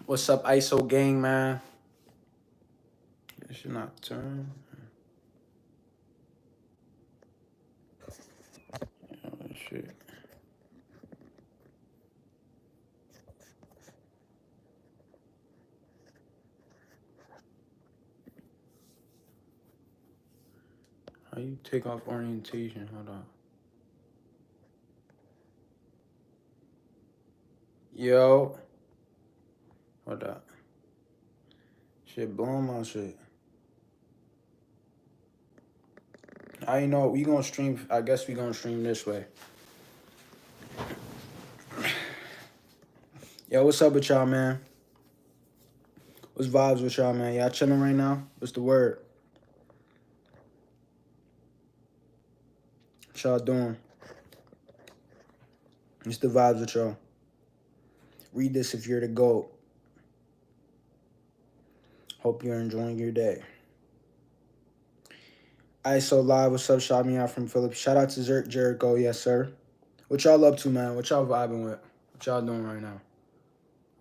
What's up, ISO gang, man? It should not turn. Oh, shit. How you take off orientation? Hold on. Yo. Hold up. Shit, blowing my shit. I know we gonna stream. I guess we gonna stream this way. Yo, what's up with y'all, man? What's vibes with y'all, man? Y'all chilling right now? What's the word? What y'all doing? What's the vibes with y'all? Read this if you're the GOAT. Hope you're enjoying your day. ISO Live, what's up? Shout me out from Phillips. Shout out to Zerk Jericho, yes, sir. What y'all up to, man? What y'all vibing with? What y'all doing right now?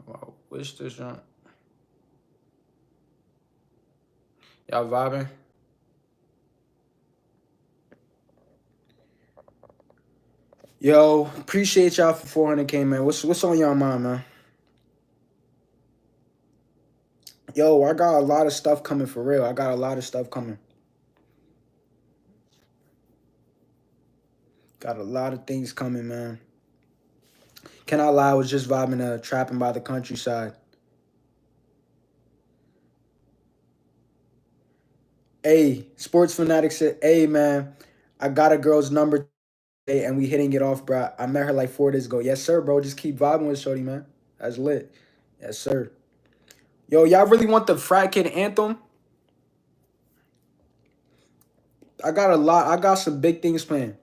Wow, wish this junk. Y'all vibing? Yo, appreciate y'all for 400K, man. What's on y'all mind, man? Yo, I got a lot of stuff coming for real. I got a lot of stuff coming. Got a lot of things coming, man. Cannot lie, I was just vibing trapping by the countryside. Hey, sports fanatic said, hey man, I got a girl's number today and we hitting it off, bro. I met her like 4 days ago. Yes, sir, bro. Just keep vibing with Shorty, man. That's lit. Yes, sir. Yo, y'all really want the Frat Kid anthem? I got a lot. I got some big things planned.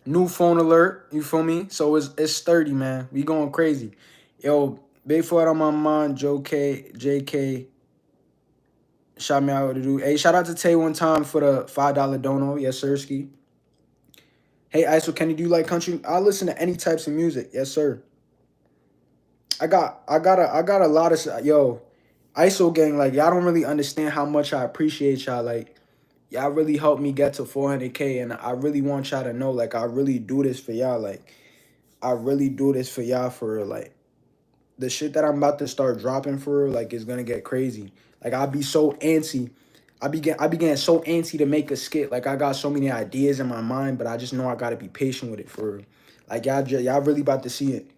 New phone alert, you feel me? So it's sturdy, man. We going crazy. Yo, big foot on my mind, Joe K, JK. Shout me out to do. Hey, shout out to Tay one time for the $5 dono. Yes, sir, ski. Hey, ISO, can you do like country? I listen to any types of music. Yes, sir. I got a lot of yo, ISO gang. Like y'all don't really understand how much I appreciate y'all. Like y'all really helped me get to 400K, and I really want y'all to know. Like I really do this for y'all. Like I really do this for y'all for real. Like the shit that I'm about to start dropping for real, like is gonna get crazy. Like I'll be so antsy. I began so antsy to make a skit. Like I got so many ideas in my mind, but I just know I gotta be patient with it for real. Like y'all really about to see it.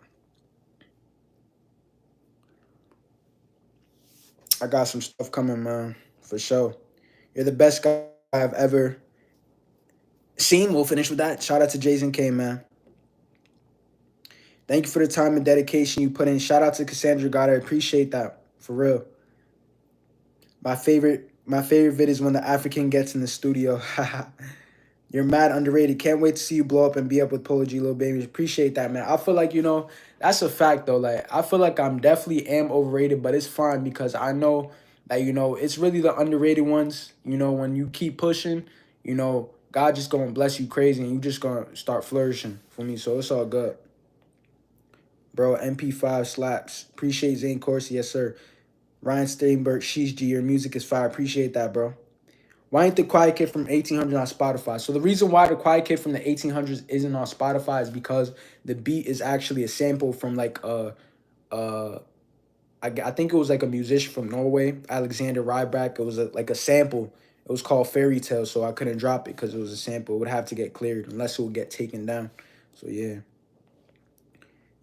I got some stuff coming, man, for sure. You're the best guy I've ever seen. We'll finish with that. Shout out to Jason K, man. Thank you for the time and dedication you put in. Shout out to Cassandra God. I appreciate that. For real. My favorite vid is when the African gets in the studio. You're mad underrated. Can't wait to see you blow up and be up with Polo G, Lil Baby. Appreciate that, man. I feel like, that's a fact though. Like I feel like I'm definitely am overrated, but it's fine because I know that, it's really the underrated ones. When you keep pushing, God just gonna bless you crazy and you just gonna start flourishing for me. So it's all good. Bro, MP5 slaps. Appreciate Zane Corsi, yes, sir. Ryan Steinberg, Sheesh G, your music is fire. Appreciate that, bro. Why ain't the Quiet Kid from 1800 on Spotify? So the reason why the Quiet Kid from the 1800s isn't on Spotify is because the beat is actually a sample from like uh I think it was like a musician from Norway, Alexander Rybak. It was like a sample. It was called Fairy Tale, so I couldn't drop it because it was a sample. It would have to get cleared unless it would get taken down. So yeah.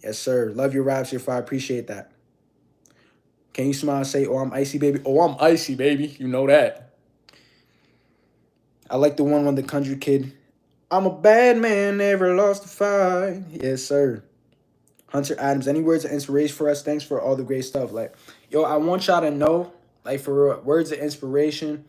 Yes, sir. Love your raps, your fire. Appreciate that. Can you smile and say, oh, I'm icy, baby? Oh, I'm icy, baby. You know that. I like the one when the country kid. I'm a bad man, never lost a fight. Yes, sir. Hunter Adams, any words of inspiration for us? Thanks for all the great stuff. Like, yo, I want y'all to know, like, for real, words of inspiration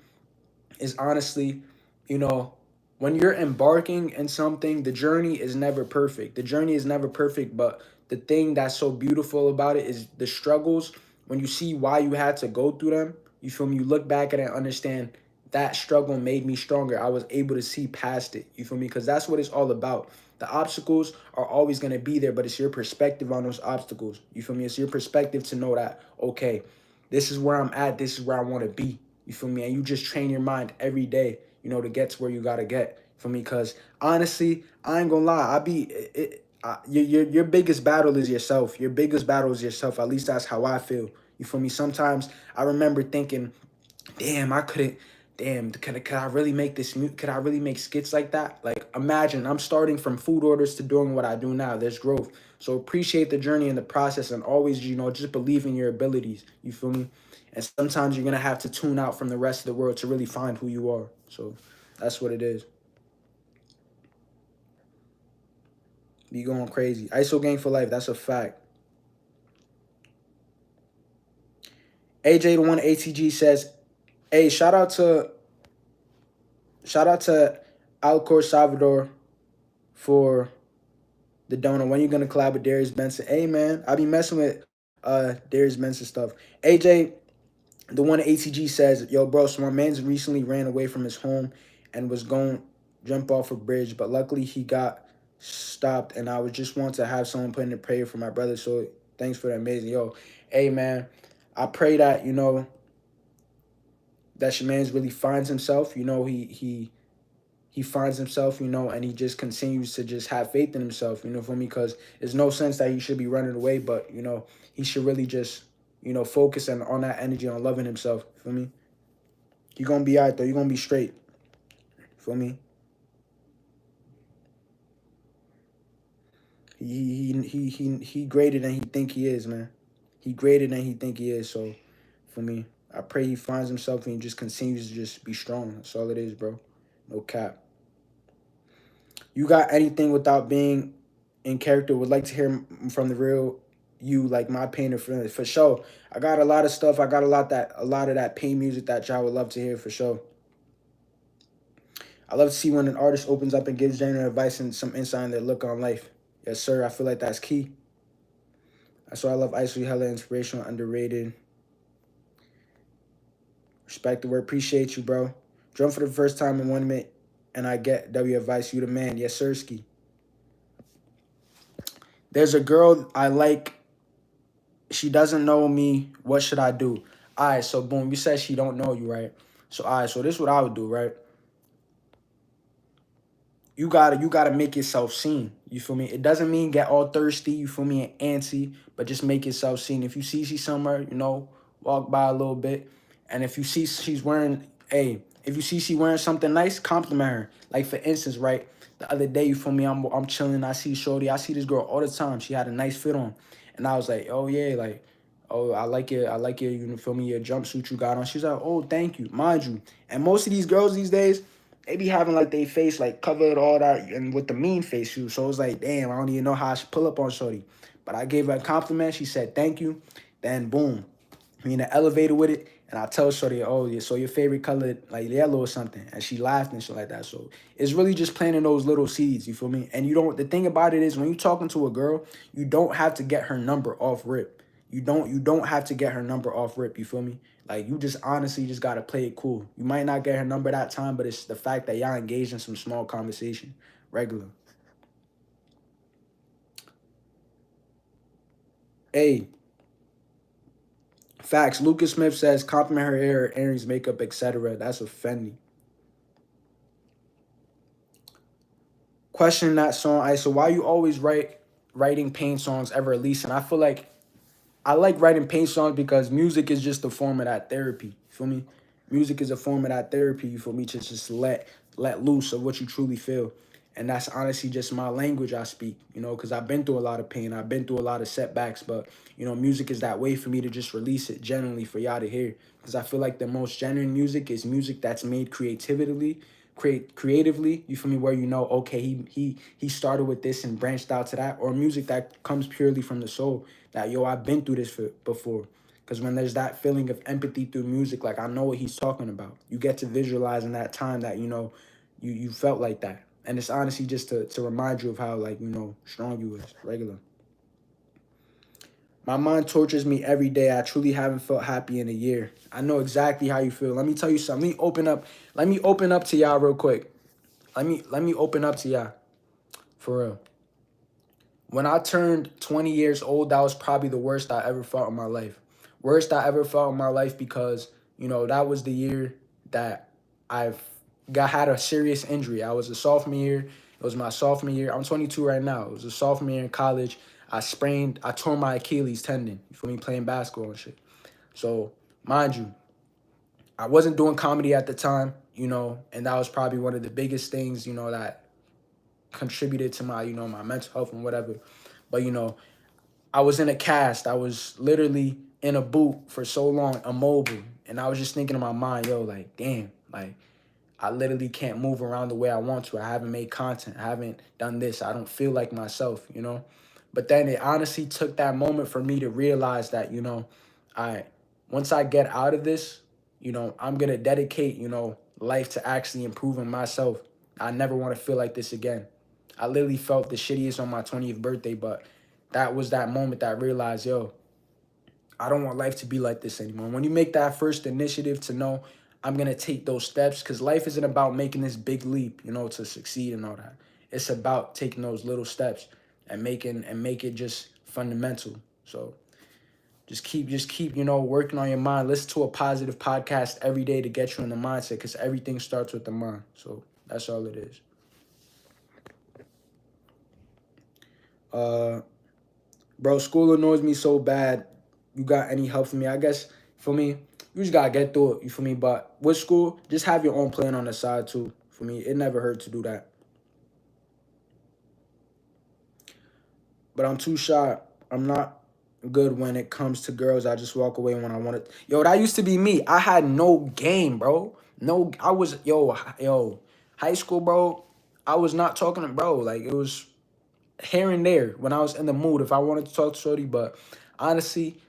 is honestly, you know, when you're embarking in something, the journey is never perfect. The journey is never perfect, but the thing that's so beautiful about it is the struggles. When you see why you had to go through them, you feel me? You look back at it and understand that struggle made me stronger. I was able to see past it. You feel me? Because that's what it's all about. The obstacles are always going to be there, but it's your perspective on those obstacles. You feel me? It's your perspective to know that, okay, this is where I'm at. This is where I want to be. You feel me? And you just train your mind every day, to get to where you got to get. For me, because honestly, I ain't gonna lie. Your biggest battle is yourself. Your biggest battle is yourself. At least that's how I feel. You feel me? Sometimes I remember thinking, damn, I couldn't. Damn, could I really make Could I really make skits like that? Like, imagine I'm starting from food orders to doing what I do now. There's growth. So appreciate the journey and the process, and always, just believe in your abilities. You feel me? And sometimes you're gonna have to tune out from the rest of the world to really find who you are. So that's what it is. Be going crazy. ISO gang for life. That's a fact. AJ the one ATG says, "Hey, shout out to Alcor Salvador for the donor. When you gonna collab with Darius Benson?" Hey man, I be messing with Darius Benson stuff. AJ, the one ATG says, "Yo, bro, so my man's recently ran away from his home and was going jump off a bridge, but luckily he got stopped. And I would just want to have someone put in a prayer for my brother. So thanks for that amazing, yo, hey man. I pray that that your man's really finds himself. He finds himself, and he just continues to just have faith in himself, for me, because there's no sense that he should be running away, but, he should really just, focus on that energy, on loving himself, for me. You're going to be all right, though. You're going to be straight, for me. He greater than he think he is, man. He greater than he think he is, so, for me, I pray he finds himself and he just continues to just be strong. That's all it is, bro. No cap. You got anything without being in character? Would like to hear from the real you, like my pain or feeling, for sure. I got a lot of stuff. I got a lot of that pain music that y'all would love to hear, for sure. I love to see when an artist opens up and gives genuine advice and some insight on their look on life. Yes, sir. I feel like that's key. That's why I love Ice. Hella inspirational, underrated. Respect the word. Appreciate you, bro. Drum for the first time in 1 minute, and I get W advice. You the man. Yes, sir, ski. There's a girl I like. She doesn't know me. What should I do? All right, so boom, you said she don't know you, right? So all right, so this is what I would do, right? You gotta make yourself seen. You feel me? It doesn't mean get all thirsty, you feel me, and antsy, but just make yourself seen. If you see she's somewhere, walk by a little bit. And if you see she's wearing, if you see she wearing something nice, compliment her. Like for instance, right? The other day, you feel me, I'm chilling, I see Shorty, I see this girl all the time. She had a nice fit on. And I was like, oh yeah, like, oh, I like your, you feel me, your jumpsuit you got on. She's like, oh, thank you. Mind you. And most of these girls these days, they be having like they face like covered all that and with the mean face shoes. So it was like, damn, I don't even know how I should pull up on Shorty. But I gave her a compliment. She said, thank you. Then boom, me in the elevator with it. And I tell Shorty, oh, yeah, so your favorite color, like yellow or something. And she laughed and shit like that. So it's really just planting those little seeds, you feel me? And the thing about it is when you're talking to a girl, you don't have to get her number off rip. You don't have to get her number off rip, you feel me? Like you just honestly just gotta play it cool. You might not get her number that time, but it's the fact that y'all engaged in some small conversation. Regular. Hey, facts. Lucas Smith says compliment her hair, earrings, makeup, etc. That's offending. Question that song, I so why you always writing pain songs ever releasing? I feel like I like writing pain songs because music is just a form of that therapy. You feel me? Music is a form of that therapy. You feel me? To just let loose of what you truly feel, and that's honestly just my language I speak. Because I've been through a lot of pain. I've been through a lot of setbacks, but music is that way for me to just release it genuinely for y'all to hear. Because I feel like the most genuine music is music that's made creatively. You feel me? Where okay, he started with this and branched out to that, or music that comes purely from the soul that yo, I've been through this before. Because when there's that feeling of empathy through music, like I know what he's talking about. You get to visualize in that time that you felt like that, and it's honestly just to remind you of how like strong you is. Regular. My mind tortures me every day. I truly haven't felt happy in a year. I know exactly how you feel. Let me tell you something. Let me open up. Let me open up to y'all real quick. Let me open up to y'all for real. When I turned 20 years old, that was probably the worst I ever felt in my life. Worst I ever felt in my life because, that was the year that I've had a serious injury. I was a sophomore year. It was my sophomore year. I'm 22 right now. It was a sophomore year in college. I tore my Achilles tendon, you feel me, playing basketball and shit. So, mind you, I wasn't doing comedy at the time, and that was probably one of the biggest things, that contributed to my, my mental health and whatever. But, I was in a cast. I was literally in a boot for so long, immobile. And I was just thinking in my mind, yo, like, damn, like, I literally can't move around the way I want to. I haven't made content. I haven't done this. I don't feel like myself. But then it honestly took that moment for me to realize that, I once I get out of this, I'm gonna dedicate, life to actually improving myself. I never want to feel like this again. I literally felt the shittiest on my 20th birthday, but that was that moment that I realized, yo, I don't want life to be like this anymore. When you make that first initiative to know I'm gonna take those steps, because life isn't about making this big leap, to succeed and all that. It's about taking those little steps and make it just fundamental. So just keep, working on your mind. Listen to a positive podcast every day to get you in the mindset, because everything starts with the mind. So that's all it is. Uh Bro, school annoys me so bad. You got any help for me? I guess for me, you just gotta get through it. You for me? But with school, just have your own plan on the side too. For me, it never hurt to do that. But I'm too shy. I'm not good when it comes to girls. I just walk away when I want it. Yo, that used to be me. I had no game, bro. No, I was high school, bro. I was not talking to bro. Like it was here and there when I was in the mood if I wanted to talk to shorty. But honestly,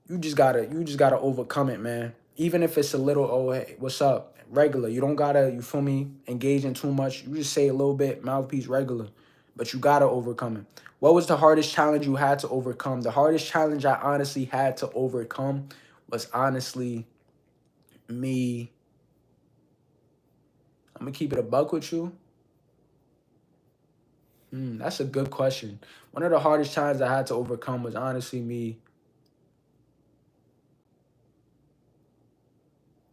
you just gotta overcome it, man. Even if it's a little, oh hey, what's up? Regular. You don't gotta, you feel me, engage in too much. You just say a little bit, mouthpiece regular. But you gotta overcome it. What was the hardest challenge you had to overcome? The hardest challenge I honestly had to overcome was honestly me. I'm gonna keep it a buck with you. That's a good question. One of the hardest challenges I had to overcome was honestly me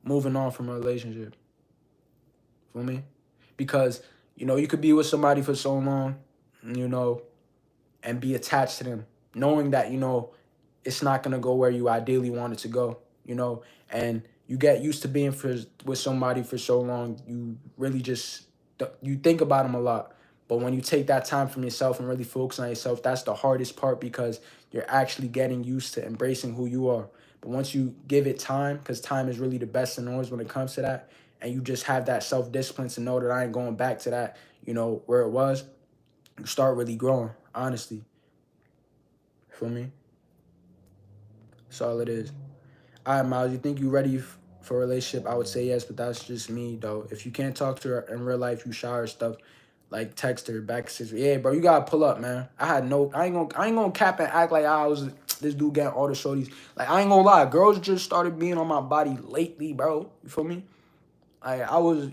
moving on from a relationship. Feel me? Because you could be with somebody for so long, you know, and be attached to them, knowing that it's not gonna go where you ideally want it to go, and you get used to being with somebody for so long, you really just you think about them a lot. But when you take that time from yourself and really focus on yourself, that's the hardest part because you're actually getting used to embracing who you are. But once you give it time, because time is really the best in always when it comes to that, and you just have that self discipline to know that I ain't going back to that, where it was, you start really growing, honestly. Feel me? That's all it is. All right, Miles, you think you ready for a relationship? I would say yes, but that's just me, though. If you can't talk to her in real life, you shower stuff, like text her back. Yeah, bro, you gotta pull up, man. I ain't gonna cap and act like I was this dude getting all the shorties. Like I ain't gonna lie, girls just started being on my body lately, bro. You feel me? I was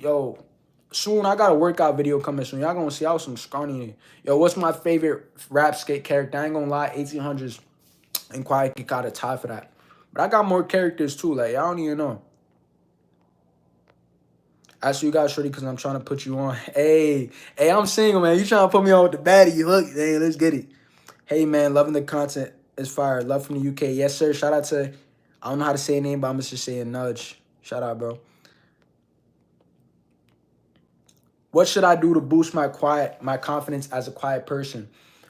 soon. I got a workout video coming soon. Y'all gonna see I was some scrawny. Yo, what's my favorite rap skate character? I ain't gonna lie, 1800s and Quiet got a tie for that. But I got more characters too. Like I don't even know. Actually, you got shorty because I'm trying to put you on. Hey, I'm single, man. You trying to put me on with the baddie? Look, hey, let's get it. Hey, man, loving the content. It's fire. Love from the UK. Yes, sir. Shout out to, I don't know how to say a name, but I'm just saying Nudge. Shout out, bro. What should I do to boost my confidence as a quiet person?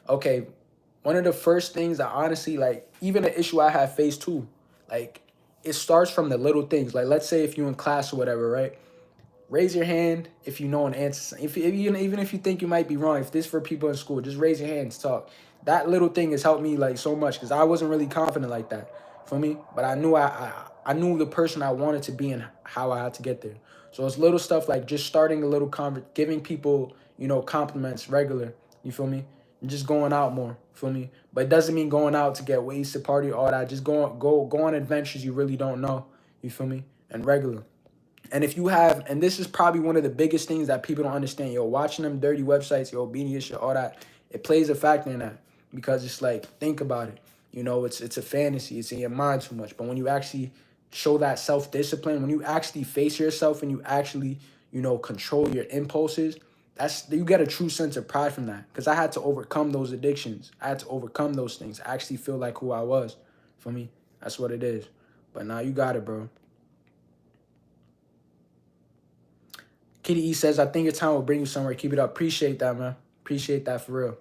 Okay, one of the first things that honestly, like, even the issue I have faced too, like, it starts from the little things. Like, let's say if you're in class or whatever, right? Raise your hand if you know an answer. If you even if you think you might be wrong, if this for people in school, just raise your hands, talk. That little thing has helped me like so much because I wasn't really confident like that for me. But I knew I knew the person I wanted to be and how I had to get there. So it's little stuff like just starting a little giving people compliments regular. You feel me? And just going out more. Feel me? But it doesn't mean going out to get wasted, party, all that. Just go on adventures you really don't know. You feel me? And regular. And if you have, and this is probably one of the biggest things that people don't understand, yo, watching them dirty websites, yo, obedience, shit, all that, it plays a factor in that. Because it's like, think about it. You know, it's a fantasy. It's in your mind too much. But when you actually show that self-discipline, when you actually face yourself and you actually, you know, control your impulses, that's you get a true sense of pride from that. Because I had to overcome those addictions. I had to overcome those things. I actually feel like who I was. For me, that's what it is. But now you got it, bro. Kitty E says, I think your time will bring you somewhere. Keep it up. Appreciate that, man. Appreciate that for real.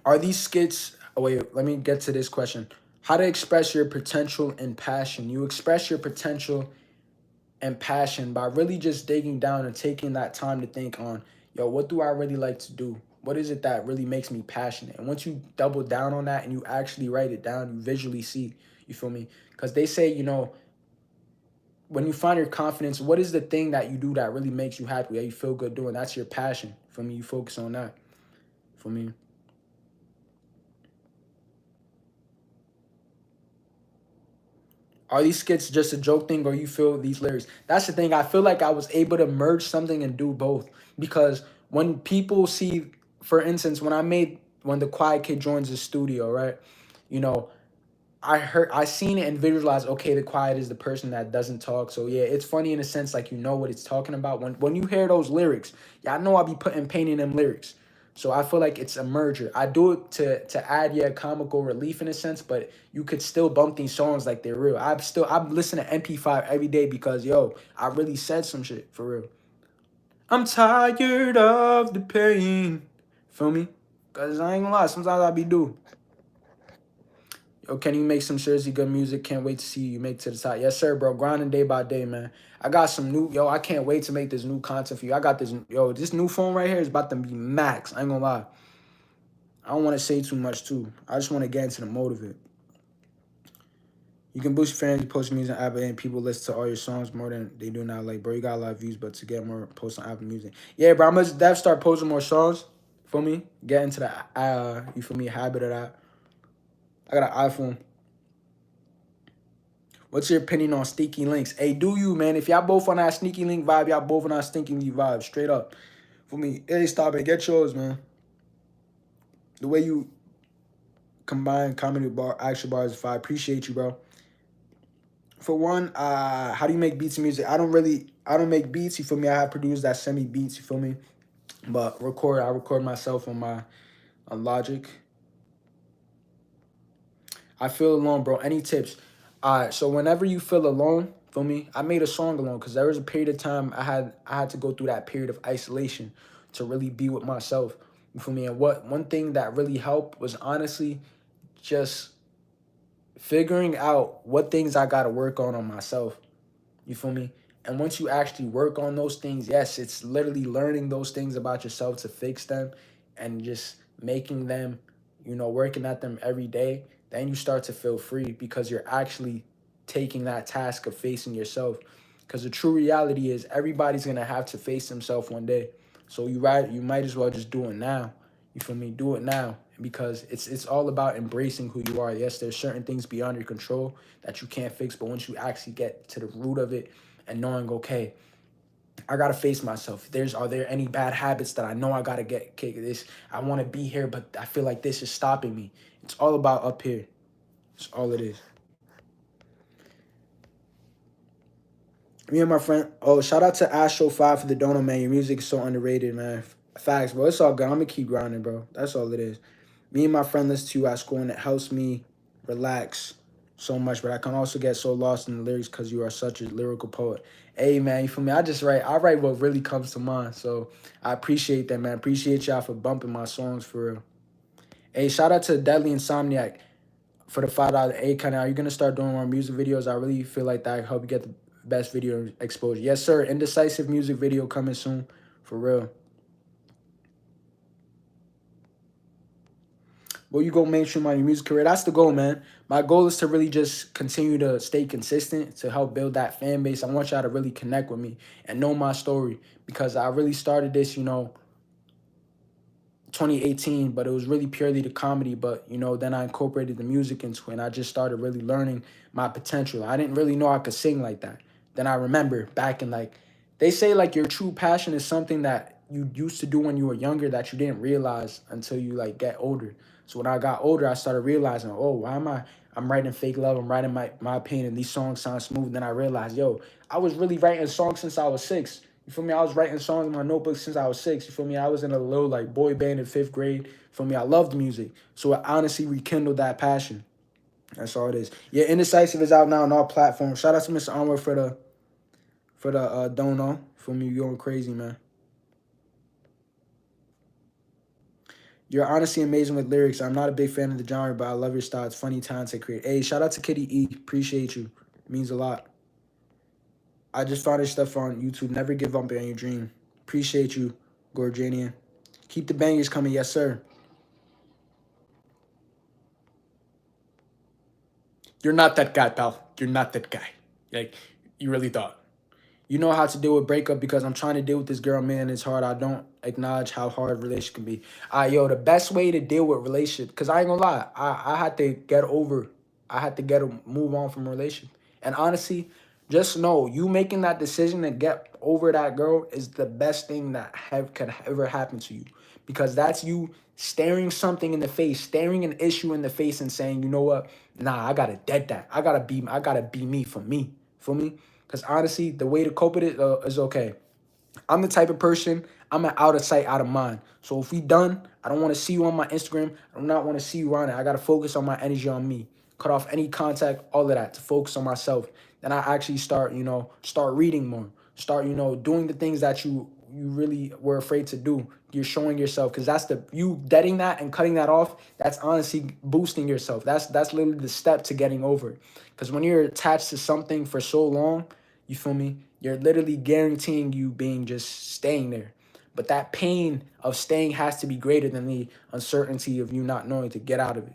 Are these skits... Oh, wait, let me get to this question. How to express your potential and passion. You express your potential and passion by really just digging down and taking that time to think on, yo, what do I really like to do? What is it that really makes me passionate? And once you double down on that and you actually write it down, you visually see, you feel me? Because they say, you know, when you find your confidence, what is the thing that you do that really makes you happy, that you feel good doing? That's your passion. For me, you focus on that. For me. Are these skits just a joke thing or you feel these lyrics? That's the thing. I feel like I was able to merge something and do both. Because when people see, for instance, when the Quiet Kid joins the studio, right? You know, I seen it and visualized, okay, the quiet is the person that doesn't talk. So yeah, it's funny in a sense, like you know what it's talking about. When you hear those lyrics, yeah, I know I'll be putting pain in them lyrics. So I feel like it's a merger. I do it to add yeah comical relief in a sense, but you could still bump these songs like they're real. I'm listening to MP5 every day because yo, I really said some shit for real. I'm tired of the pain. Feel me? Cause I ain't gonna lie, sometimes I be do. Yo, can you make some seriously good music? Can't wait to see you make to the top. Yes, sir, bro. Grinding day by day, man. I got some new, yo, I can't wait to make this new content for you. I got this, yo, this new phone right here is about to be max. I ain't gonna lie. I don't want to say too much, too. I just want to get into the mode of it. You can boost your fans, you post music on Apple, and people listen to all your songs more than they do now. Like, bro, you got a lot of views, but to get more posts on Apple Music. Yeah, bro, I'm going to start posting more songs, for me. Get into the, you feel me, habit of that. I got an iPhone. What's your opinion on sneaky links? Hey, do you, man? If y'all both on that sneaky link vibe, y'all both on that stinky link vibe. Straight up. For me, hey, stop it. Get yours, man. The way you combine comedy bar, action bars is fire. Appreciate you, bro. For one, how do you make beats and music? I don't make beats, you feel me? I have produced that semi beats, you feel me? But I record myself on Logic. I feel alone, bro. Any tips? So whenever you feel alone, feel me? I made a song alone because there was a period of time I had to go through that period of isolation to really be with myself. You feel me? And one thing that really helped was honestly just figuring out what things I gotta work on myself. You feel me? And once you actually work on those things, yes, it's literally learning those things about yourself to fix them and just making them, you know, working at them every day. Then you start to feel free because you're actually taking that task of facing yourself. Because the true reality is everybody's gonna have to face themselves one day. So you might as well just do it now. You feel me? Do it now because it's all about embracing who you are. Yes, there's certain things beyond your control that you can't fix, but once you actually get to the root of it and knowing, okay, I gotta face myself. Are there any bad habits that I know I gotta get kicked? This I want to be here, but I feel like this is stopping me. It's all about up here. It's all it is. Me and my friend. Oh, shout out to Astro 5 for the donut, man. Your music is so underrated, man. Facts, bro. It's all good. I'm gonna keep grinding, bro. That's all it is. Me and my friend listen to you at school, and it helps me relax so much. But I can also get so lost in the lyrics because you are such a lyrical poet. Hey, man, you feel me? I write what really comes to mind. So I appreciate that, man. Appreciate y'all for bumping my songs for real. Hey, shout out to Deadly Insomniac for the $5. Hey, kind of, are you gonna start doing more music videos? I really feel like that help you get the best video exposure. Yes, sir. Indecisive music video coming soon, for real. Will you go mainstream on your music career? That's the goal, man. My goal is to really just continue to stay consistent to help build that fan base. I want y'all to really connect with me and know my story because I really started this, you know, 2018, but it was really purely the comedy. But then I incorporated the music into it, and I just started really learning my potential. I didn't really know I could sing like that. Then I remember back in, like, they say like your true passion is something that you used to do when you were younger that you didn't realize until you like get older. So when I got older, I started realizing, oh, why am I'm writing fake love, I'm writing my pain, and these songs sound smooth. Then I realized, yo, I was really writing songs since I was 6. You feel me? I was writing songs in my notebook since I was 6. You feel me? I was in a little like boy band in 5th grade. You feel me? I loved music. So it honestly rekindled that passion. That's all it is. Yeah, Indecisive is out now on all platforms. Shout out to Mr. Onward for the dono. For me, you going crazy, man. You're honestly amazing with lyrics. I'm not a big fan of the genre, but I love your style. It's funny, talented, create. Hey, shout out to Kitty E. Appreciate you. It means a lot. I just found your stuff on YouTube. Never give up on your dream. Appreciate you, Gorjanian. Keep the bangers coming, yes, sir. You're not that guy, pal. You're not that guy. Like, you really thought. You know how to deal with breakup because I'm trying to deal with this girl, man. It's hard. I don't acknowledge how hard relationship can be. Yo, the best way to deal with relationship, because I ain't gonna lie, I had to get over, I had to move on from a relationship. And honestly, just know you making that decision to get over that girl is the best thing that could ever happen to you. Because that's you staring something in the face, staring an issue in the face and saying, you know what? Nah, I gotta dead that. I gotta be me for me. For me? Because honestly, the way to cope with it is okay. I'm the type of person, I'm an out of sight, out of mind. So if we done, I don't want to see you on my Instagram. I do not want to see you on it. I got to focus on my energy on me. Cut off any contact, all of that to focus on myself. Then I actually start reading more. Start, doing the things that you really were afraid to do. You're showing yourself because that's you deading that and cutting that off. That's honestly boosting yourself. That's literally the step to getting over it. Because when you're attached to something for so long, you feel me? You're literally guaranteeing you being just staying there. But that pain of staying has to be greater than the uncertainty of you not knowing to get out of it.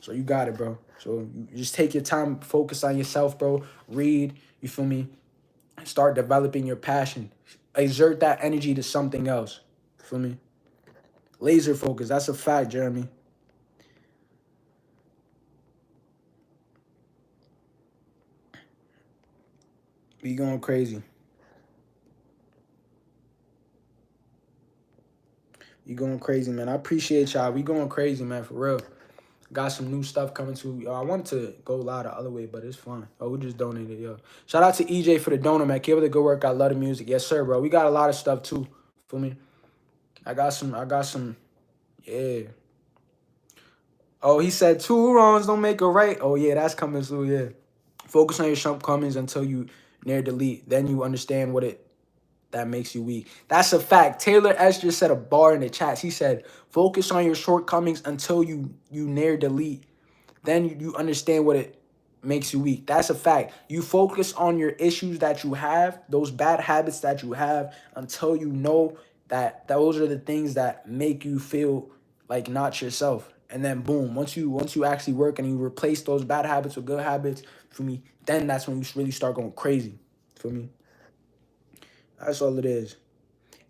So you got it, bro. So you just take your time, focus on yourself, bro. Read, you feel me? Start developing your passion. Exert that energy to something else. You feel me? Laser focus. That's a fact, Jeremy. We going crazy. You going crazy, man. I appreciate y'all. We going crazy, man, for real. Got some new stuff coming to. I wanted to go live the other way, but it's fine. Oh, we just donated, yo. Shout out to EJ for the donor, man. Keep up the good work. I love the music. Yes, sir, bro. We got a lot of stuff too. Feel me? I got some. Yeah. Oh, he said 2 wrongs don't make a right. Oh yeah, that's coming soon. Yeah. Focus on your shortcomings until you near delete. Then you understand what it that makes you weak. That's a fact. Taylor S just said a bar in the chats. He said, "Focus on your shortcomings until you near delete. Then you understand what it makes you weak." That's a fact. You focus on your issues that you have, those bad habits that you have, until you know that those are the things that make you feel like not yourself. And then boom, once you actually work and you replace those bad habits with good habits, for me, then that's when you really start going crazy. For me, that's all it is.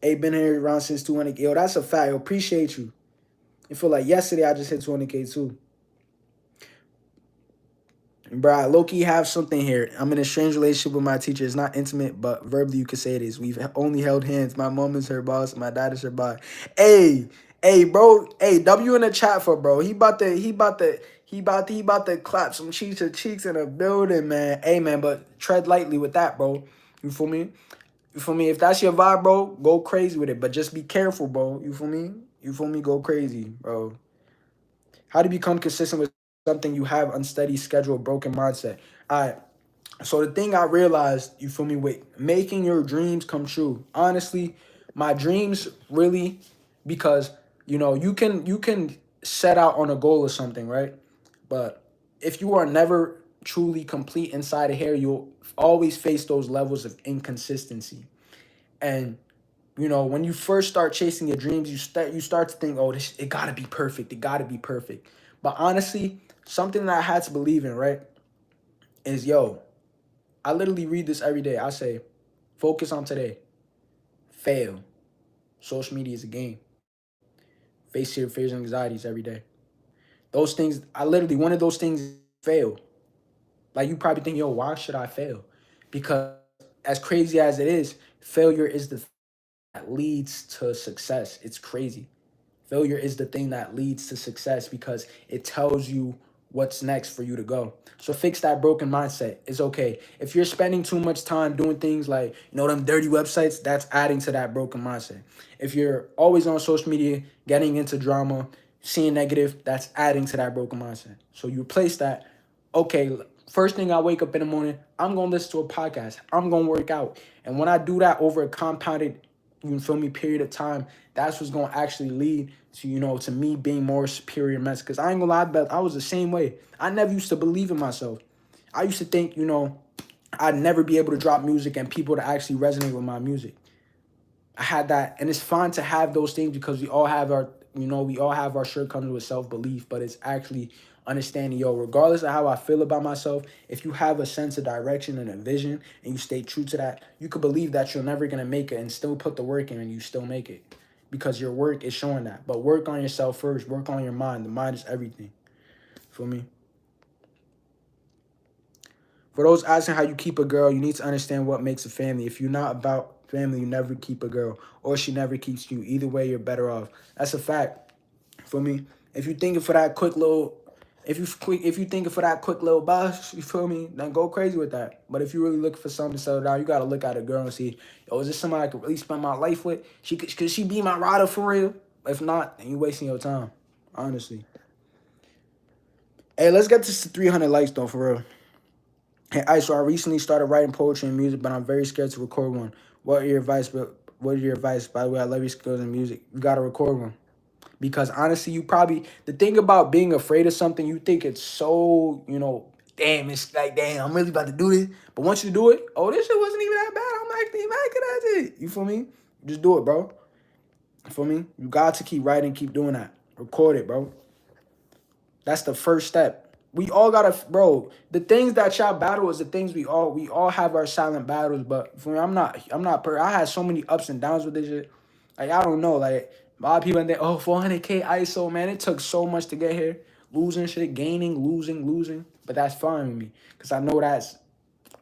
Hey, been here around since 200. Yo, that's a fact. Yo, appreciate you. I feel like yesterday I just hit 200K too. Bro, I low-key have something here. I'm in a strange relationship with my teacher. It's not intimate, but verbally you could say it is. We've only held hands. My mom is her boss. My dad is her boss. Hey, hey, bro. Hey, W in the chat for bro. He about to clap some cheeks to cheeks in a building, man. Hey, man, but tread lightly with that, bro. You feel me? You feel me? If that's your vibe, bro, go crazy with it. But just be careful, bro. You feel me? You feel me? Go crazy, bro. How to become consistent with something you have unsteady schedule, broken mindset. All right. So the thing I realized, you feel me, with making your dreams come true. Honestly, my dreams really, because you can set out on a goal or something, right? But if you are never truly complete inside of here, you'll always face those levels of inconsistency. And when you first start chasing your dreams, you start to think, oh, this it gotta be perfect. It gotta be perfect. But honestly, something that I had to believe in, right, is I literally read this every day. I say, focus on today. Fail. Social media is a game. face your fears and anxieties every day. Those things, I literally, one of those things fail. Like you probably think, yo, why should I fail? Because as crazy as it is, failure is the that leads to success. It's crazy. Failure is the thing that leads to success because it tells you what's next for you to go. So fix that broken mindset. It's okay. If you're spending too much time doing things like, them dirty websites, that's adding to that broken mindset. If you're always on social media, getting into drama, seeing negative, that's adding to that broken mindset. So you replace that. Okay, first thing I wake up in the morning, I'm going to listen to a podcast. I'm going to work out. And when I do that over a compounded, you feel me, period of time, that's what's going to actually lead to, to me being more superior mentally. Because I ain't going to lie, Beth, I was the same way. I never used to believe in myself. I used to think, I'd never be able to drop music and people to actually resonate with my music. I had that, and it's fine to have those things because we all have our shortcomings with self-belief, but it's actually understanding, regardless of how I feel about myself, if you have a sense of direction and a vision and you stay true to that, you could believe that you're never going to make it and still put the work in and you still make it because your work is showing that. But work on yourself first, work on your mind. The mind is everything. For me. For those asking how you keep a girl, you need to understand what makes a family. If you're not about family, you never keep a girl, or she never keeps you. Either way, you're better off. That's a fact. For me, if you thinking for that quick little, if you thinking for that quick little buzz, you feel me? Then go crazy with that. But if you really looking for something to settle down, you gotta look at a girl and see, is this somebody I could really spend my life with? Could she be my rider for real? If not, then you wasting your time. Honestly. Hey, let's get to 300 likes though, for real. Hey, so I recently started writing poetry and music, but I'm very scared to record one. What are your advice? What are your advice? By the way, I love your skills in music. You gotta record one because honestly, the thing about being afraid of something, you think it's so damn. It's like damn, I'm really about to do this. But once you do it, oh, this shit wasn't even that bad. I'm actually mad at it. You feel me? Just do it, bro. You feel me? You got to keep writing, keep doing that. Record it, bro. That's the first step. We all gotta, bro. The things that y'all battle is the things we all have our silent battles. But for me, I had so many ups and downs with this shit. Like I don't know. Like a lot of people think, 400K ISO, man. It took so much to get here. Losing shit, gaining, losing. But that's fine with me because I know that's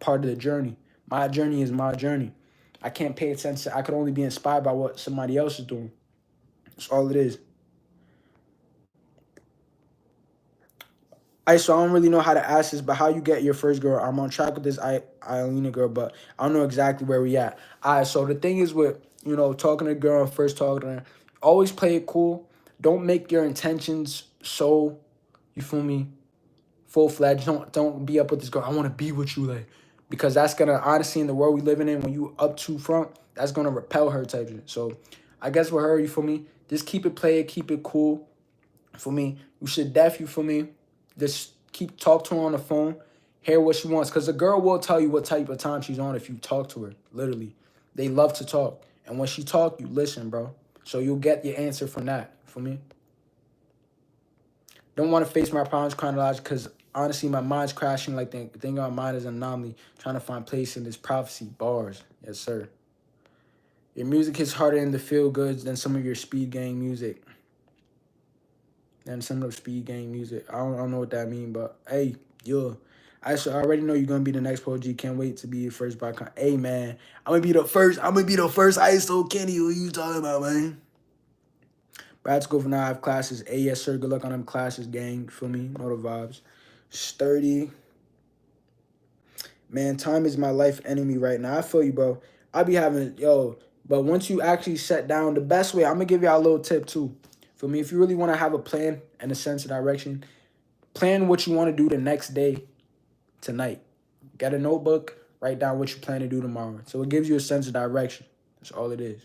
part of the journey. My journey is my journey. I can't pay attention. I could only be inspired by what somebody else is doing. That's all it is. So I don't really know how to ask this, but how you get your first girl? I'm on track with this Iolina girl, but I don't know exactly where we at. So the thing is with, talking to a girl, first talking to her, always play it cool. Don't make your intentions so, you feel me, full-fledged. Don't be up with this girl. I want to be with you, like, because that's gonna, honestly, in the world we living in, when you up too front, that's gonna repel her type shit. So I guess with her, you feel me, just keep it play it, keep it cool. For me, you should you feel me, just talk to her on the phone, hear what she wants, because a girl will tell you what type of time she's on if you talk to her. Literally, they love to talk, and when she talk, you listen, bro. So you'll get your answer from that. For me, don't want to face my problems chronologically, because honestly, my mind's crashing. Like the thing on my mind is an anomaly, trying to find place in this prophecy. Bars, yes sir. Your music hits harder in the feel goods than some of your speed gang music. And some of the speed gang music. I don't know what that mean, but hey, yo. I already know you're gonna be the next Pro G. Can't wait to be your first by Hey man, I'm gonna be the first. I'm gonna be the first ISO Kenny. What you talking about, man? Brad school for now. I have classes. Hey, yes sir. Good luck on them classes, gang. Feel me? Know the vibes. Sturdy. Man, time is my life enemy right now. I feel you, bro. I be having but once you actually set down, the best way, I'm gonna give y'all a little tip too. For me, if you really want to have a plan and a sense of direction, plan what you want to do the next day tonight. Get a notebook, write down what you plan to do tomorrow. So it gives you a sense of direction. That's all it is.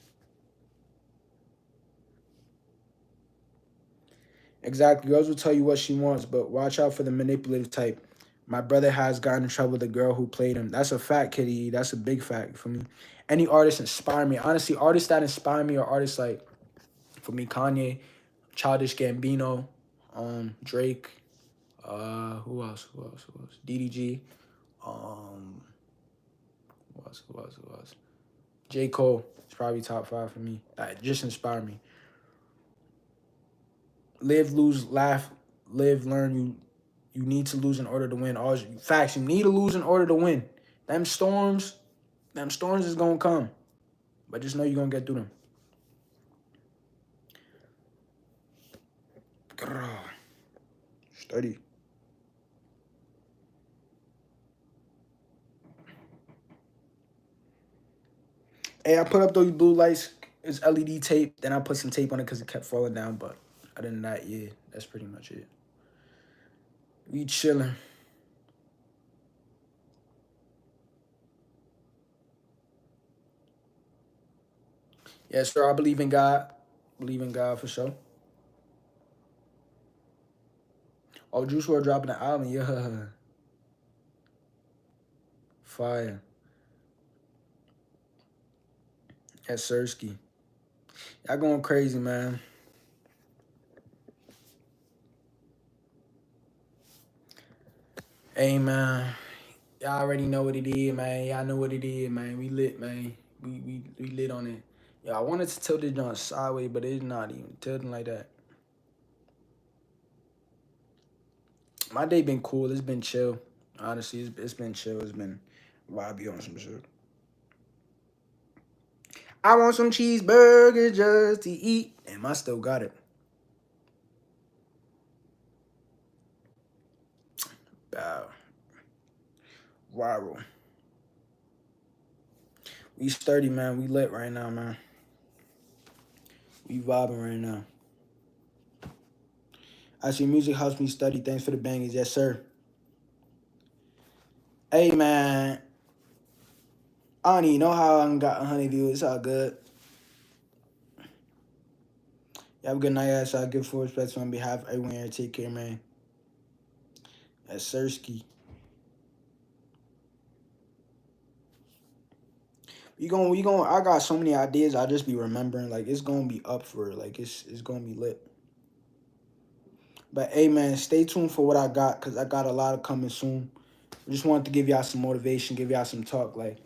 Exactly. Girls will tell you what she wants, but watch out for the manipulative type. My brother has gotten in trouble with the girl who played him. That's a fact, Kitty. That's a big fact for me. Any artists inspire me. Honestly, artists that inspire me are artists like, for me, Kanye, Childish Gambino, Drake, who else? DDG, um, who else? J. Cole is probably top 5 for me. That just inspired me. Live, lose, laugh, live, learn. You need to lose in order to win. All facts. You need to lose in order to win. Them storms, them storms is gonna come, but just know you're gonna get through them. Grrr. Study. Hey, I put up those blue lights. It's LED tape. Then I put some tape on it because it kept falling down. But other than that, yeah, that's pretty much it. We chilling. Yes, sir. I believe in God. Believe in God for sure. Oh, Juice WRLD dropping the album. Yeah, fire. Yes, Sirski. Y'all going crazy, man. Hey, man. Y'all already know what it is, man. Y'all know what it is, man. We lit, man. We lit on it. Yeah, I wanted to tilt it on sideways, but it's not even tilting like that. My day been cool. It's been chill. Honestly, it's been chill. It's been vibey on some shit. I want some cheeseburgers just to eat. Damn, I still got it. Bow. Viral. We sturdy, man. We lit right now, man. We vibing right now. I see music helps me study. Thanks for the bangers. Yes, sir. Hey, man. I don't even know how I got 100 views. It's all good. You have a good night, guys. So I give full respect on behalf of everyone here. Take care, man. That's Sirski. We going I got so many ideas I just be remembering. Like it's gonna be up for it. Like it's gonna be lit. But hey man, stay tuned for what I got because I got a lot of coming soon. I just wanted to give y'all some motivation, give y'all some talk, like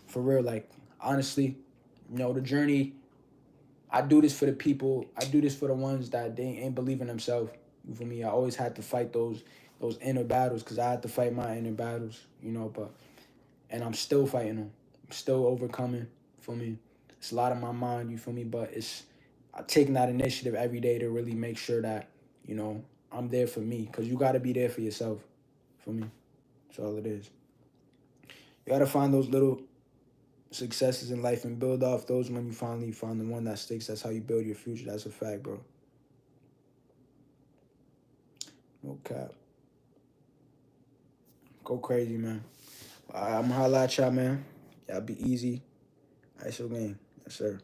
for real, like honestly, the journey, I do this for the people, I do this for the ones that they ain't believe in themselves. You feel me? I always had to fight those inner battles because I had to fight my inner battles, but and I'm still fighting them. I'm still overcoming. For me, it's a lot of my mind. You feel me? But it's I'm taking that initiative every day to really make sure that I'm there for me. Cause you gotta be there for yourself. For me, that's all it is. You gotta find those little successes in life and build off those when you finally find the one that sticks. That's how you build your future. That's a fact, bro. No cap. Go crazy, man. I'm gonna holla at y'all, man. Y'all be easy. Ice your game. Yes, sir.